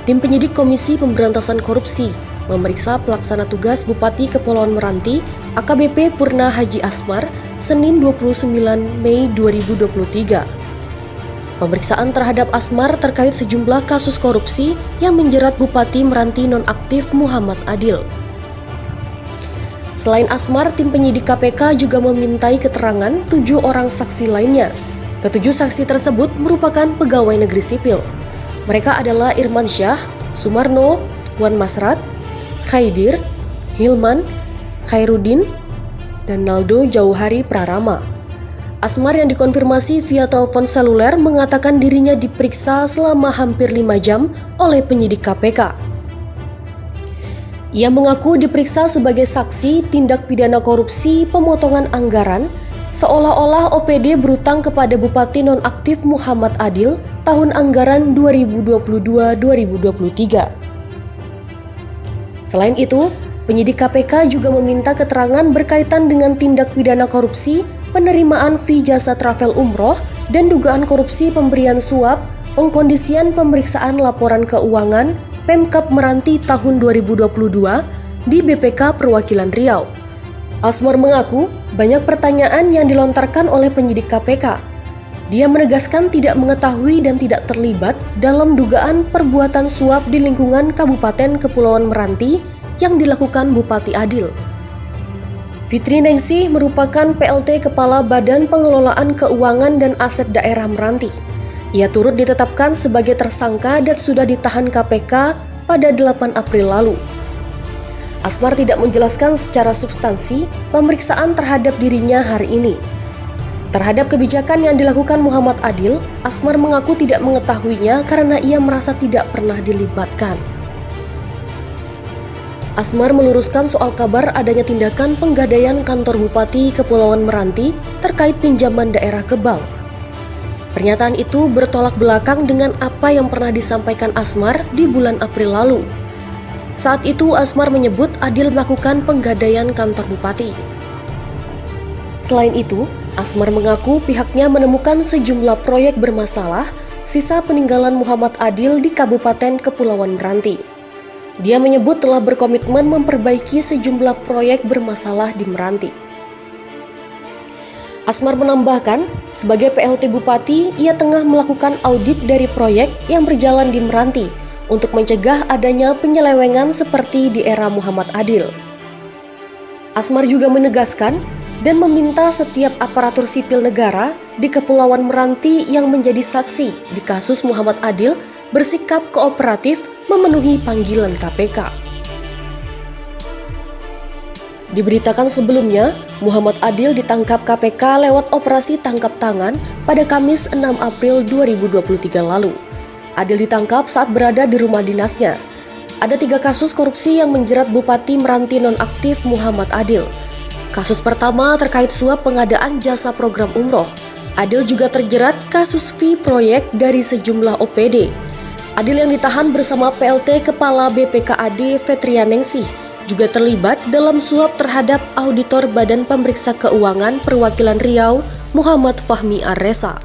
Tim penyidik Komisi Pemberantasan Korupsi memeriksa pelaksana tugas Bupati Kepulauan Meranti AKBP Purna Haji Asmar Senin 29 Mei 2023. Pemeriksaan terhadap Asmar terkait sejumlah kasus korupsi yang menjerat Bupati Meranti nonaktif Muhammad Adil. Selain Asmar, tim penyidik KPK juga memintai keterangan 7 orang saksi lainnya. Ketujuh saksi tersebut merupakan pegawai negeri sipil. Mereka adalah Irman Syah, Sumarno, Wan Masrat, Khaidir, Hilman, Khairuddin, dan Naldo Jauhari Prarama. Asmar yang dikonfirmasi via telepon seluler mengatakan dirinya diperiksa selama hampir 5 jam oleh penyidik KPK. Ia mengaku diperiksa sebagai saksi tindak pidana korupsi pemotongan anggaran, seolah-olah OPD berutang kepada Bupati nonaktif Muhammad Adil tahun anggaran 2022-2023. Selain itu, penyidik KPK juga meminta keterangan berkaitan dengan tindak pidana korupsi, penerimaan fee jasa travel umroh, dan dugaan korupsi pemberian suap, pengkondisian pemeriksaan laporan keuangan Pemkab Meranti tahun 2022 di BPK Perwakilan Riau. Asmar mengaku banyak pertanyaan yang dilontarkan oleh penyidik KPK. Dia menegaskan tidak mengetahui dan tidak terlibat dalam dugaan perbuatan suap di lingkungan Kabupaten Kepulauan Meranti yang dilakukan Bupati Adil. Fitri Ningsih merupakan PLT Kepala Badan Pengelolaan Keuangan dan Aset Daerah Meranti. Ia turut ditetapkan sebagai tersangka dan sudah ditahan KPK pada 8 April lalu. Asmar tidak menjelaskan secara substansi pemeriksaan terhadap dirinya hari ini. Terhadap kebijakan yang dilakukan Muhammad Adil, Asmar mengaku tidak mengetahuinya karena ia merasa tidak pernah dilibatkan. Asmar meluruskan soal kabar adanya tindakan penggadaian kantor Bupati Kepulauan Meranti terkait pinjaman daerah ke bank. Pernyataan itu bertolak belakang dengan apa yang pernah disampaikan Asmar di bulan April lalu. Saat itu Asmar menyebut Adil melakukan penggadaian kantor bupati. Selain itu, Asmar mengaku pihaknya menemukan sejumlah proyek bermasalah sisa peninggalan Muhammad Adil di Kabupaten Kepulauan Meranti. Dia menyebut telah berkomitmen memperbaiki sejumlah proyek bermasalah di Meranti. Asmar menambahkan, sebagai PLT Bupati, ia tengah melakukan audit dari proyek yang berjalan di Meranti untuk mencegah adanya penyelewengan seperti di era Muhammad Adil. Asmar juga menegaskan dan meminta setiap aparatur sipil negara di Kepulauan Meranti yang menjadi saksi di kasus Muhammad Adil bersikap kooperatif memenuhi panggilan KPK. Diberitakan sebelumnya, Muhammad Adil ditangkap KPK lewat operasi tangkap tangan pada Kamis 6 April 2023 lalu. Adil ditangkap saat berada di rumah dinasnya. Ada 3 kasus korupsi yang menjerat Bupati Meranti nonaktif Muhammad Adil. Kasus pertama terkait suap pengadaan jasa program umroh. Adil juga terjerat kasus fee proyek dari sejumlah OPD. Adil yang ditahan bersama PLT Kepala BPKAD Fitri Ningsih juga terlibat dalam suap terhadap Auditor Badan Pemeriksa Keuangan Perwakilan Riau Muhammad Fahmi Arresa.